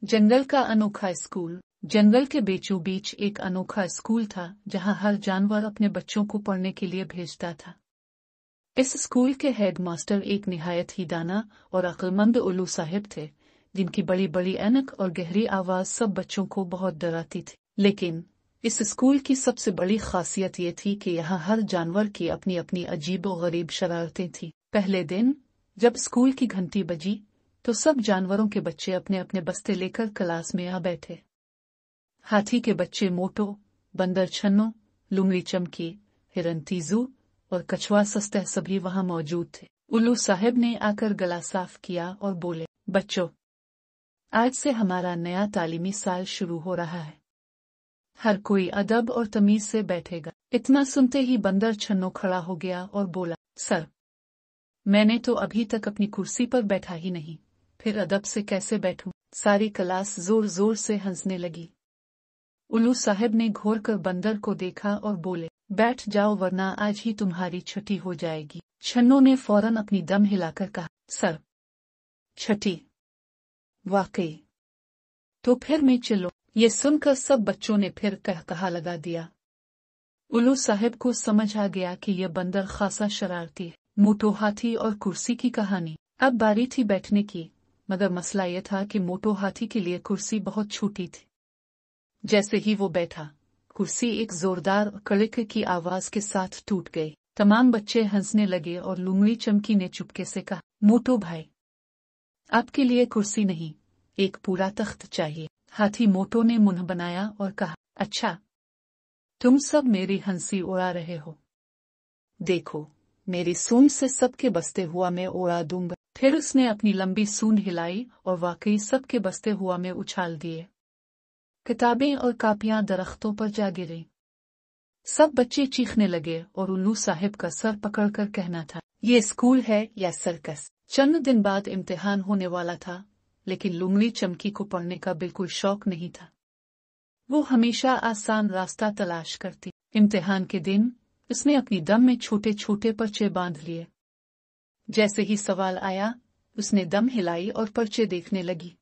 जंगल का अनोखा स्कूल। जंगल के बीचों बीच एक अनोखा स्कूल था जहां हर जानवर अपने बच्चों को पढ़ने के लिए भेजता था। इस स्कूल के हेडमास्टर एक निहायत ही दाना और अक्लमंद उल्लू साहिब थे, जिनकी बड़ी बड़ी ऐनक और गहरी आवाज सब बच्चों को बहुत डराती थी। लेकिन इस स्कूल की सबसे बड़ी खासियत ये थी कि यहाँ हर जानवर की अपनी अपनी अजीब और गरीब शरारतें थीं। पहले दिन जब स्कूल की घंटी बजी तो सब जानवरों के बच्चे अपने अपने बस्ते लेकर क्लास में आ बैठे। हाथी के बच्चे मोटो, बंदर छन्नो, लुमड़ी चमकी, हिरन तीजू और कछुआ सस्तह सभी वहां मौजूद थे। उल्लू साहब ने आकर गला साफ किया और बोले, बच्चों, आज से हमारा नया तालीमी साल शुरू हो रहा है। हर कोई अदब और तमीज से बैठेगा। इतना सुनते ही बंदर छन्नो खड़ा हो गया और बोला, सर, मैंने तो अभी तक अपनी कुर्सी पर बैठा ही नहीं, फिर अदब से कैसे बैठूं? सारी क्लास जोर जोर से हंसने लगी। उल्लू साहब ने घूर कर बंदर को देखा और बोले, बैठ जाओ वरना आज ही तुम्हारी छठी हो जाएगी। छन्नो ने फौरन अपनी दम हिलाकर कहा, सर, छठी? वाकई? तो फिर मैं चलो। ये सुनकर सब बच्चों ने फिर कहा लगा दिया। उल्लू साहब को समझ आ गया कि यह बंदर खासा शरारती है। मोटो हाथी और कुर्सी की कहानी। अब बारी थी बैठने की, मगर मसला यह था कि मोटो हाथी के लिए कुर्सी बहुत छोटी थी। जैसे ही वो बैठा, कुर्सी एक जोरदार कड़क की आवाज के साथ टूट गई। तमाम बच्चे हंसने लगे और लुमड़ी चमकी ने चुपके से कहा, मोटो भाई, आपके लिए कुर्सी नहीं, एक पूरा तख्त चाहिए। हाथी मोटो ने मुंह बनाया और कहा, अच्छा, तुम सब मेरी हंसी उड़ा रहे हो। देखो, मेरी सूंड से सबके बसते हुआ मैं उड़ा दूंगा। फिर उसने अपनी लंबी सूंड हिलाई और वाकई सबके बसते हुआ में उछाल दिए। किताबें और कापियां दरख्तों पर जा गिरी। सब बच्चे चीखने लगे और उल्लू साहिब का सर पकड़कर कहना था, ये स्कूल है या सर्कस? चंद दिन बाद इम्तिहान होने वाला था, लेकिन लुमड़ी चमकी को पढ़ने का बिल्कुल शौक नहीं था। वो हमेशा आसान रास्ता तलाश करती। इम्तिहान के दिन उसने अपनी दम में छोटे छोटे पर्चे बांध लिए। जैसे ही सवाल आया, उसने दम हिलाई और पर्चे देखने लगी।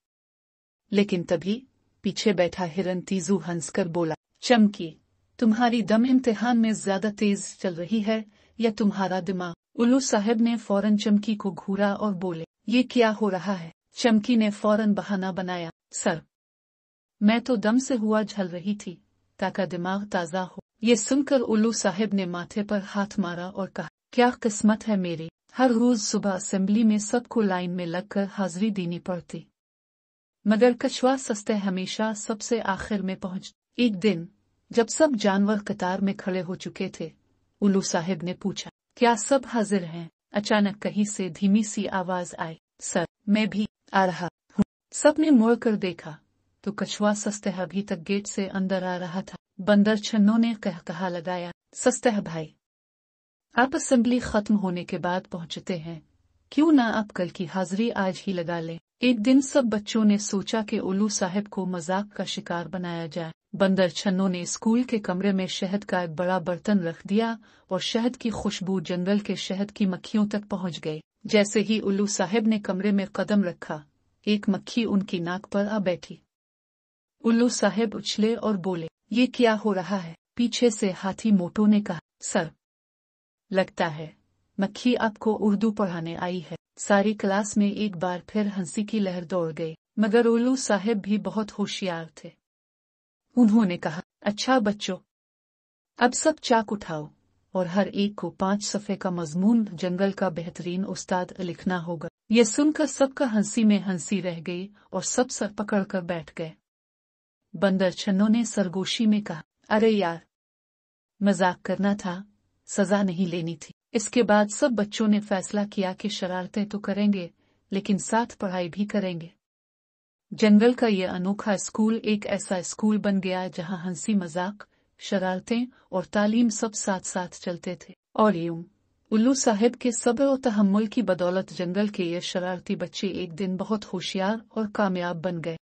लेकिन तभी पीछे बैठा हिरन तीजू हंसकर बोला, चमकी, तुम्हारी दम इम्तिहान में ज्यादा तेज चल रही है या तुम्हारा दिमाग? उल्लू साहब ने फौरन चमकी को घूरा और बोले, ये क्या हो रहा है? चमकी ने फौरन बहाना बनाया, सर, मैं तो दम से हुआ झल रही थी ताकि दिमाग ताजा हो। ये सुनकर उल्लू साहब ने माथे पर हाथ मारा और कहा, क्या किस्मत है मेरी, हर रोज सुबह असेंबली में सबको लाइन में लगकर हाजिरी देनी पड़ती। मगर कछुआ सस्ते हमेशा सबसे आखिर में पहुंच। एक दिन जब सब जानवर कतार में खड़े हो चुके थे, उल्लू साहब ने पूछा, क्या सब हाजिर हैं? अचानक कहीं से धीमी सी आवाज आई, सर, मैं भी आ रहा हूँ। सबने मुड़ कर देखा तो कछुआ सस्तेह अभी तक गेट से अंदर आ रहा था। बंदर छन्नो ने कहा लगाया, सस्तेह भाई, आप असेंबली खत्म होने के बाद पहुंचते हैं, क्यों ना आप कल की हाजिरी आज ही लगा लें? एक दिन सब बच्चों ने सोचा कि उल्लू साहब को मजाक का शिकार बनाया जाए। बंदर छन्नो ने स्कूल के कमरे में शहद का एक बड़ा बर्तन रख दिया और शहद की खुशबू जंगल के शहद की मक्खियों तक पहुंच गई। जैसे ही उल्लू साहब ने कमरे में कदम रखा, एक मक्खी उनकी नाक पर आ बैठी। उल्लू साहब उछले और बोले, ये क्या हो रहा है? पीछे से हाथी मोटो ने कहा, सर, लगता है मक्खी आपको उर्दू पढ़ाने आई है। सारी क्लास में एक बार फिर हंसी की लहर दौड़ गई, मगर उल्लू साहब भी बहुत होशियार थे। उन्होंने कहा, अच्छा बच्चों, अब सब चाक उठाओ और हर एक को 5 सफ़े का मजमून जंगल का बेहतरीन उस्ताद लिखना होगा। यह सुनकर सबका हंसी में हंसी रह गई और सब सर पकड़कर बैठ गए। बंदर छन्नो ने सरगोशी में कहा, अरे यार, मजाक करना था, सजा नहीं लेनी थी। इसके बाद सब बच्चों ने फैसला किया कि शरारतें तो करेंगे, लेकिन साथ पढ़ाई भी करेंगे। जंगल का ये अनोखा स्कूल एक ऐसा स्कूल बन गया जहां हंसी मजाक, शरारतें और तालीम सब साथ साथ चलते थे। और यूं उल्लू साहब के सब्र और तहम्मुल की बदौलत जंगल के ये शरारती बच्चे एक दिन बहुत होशियार और कामयाब बन गए।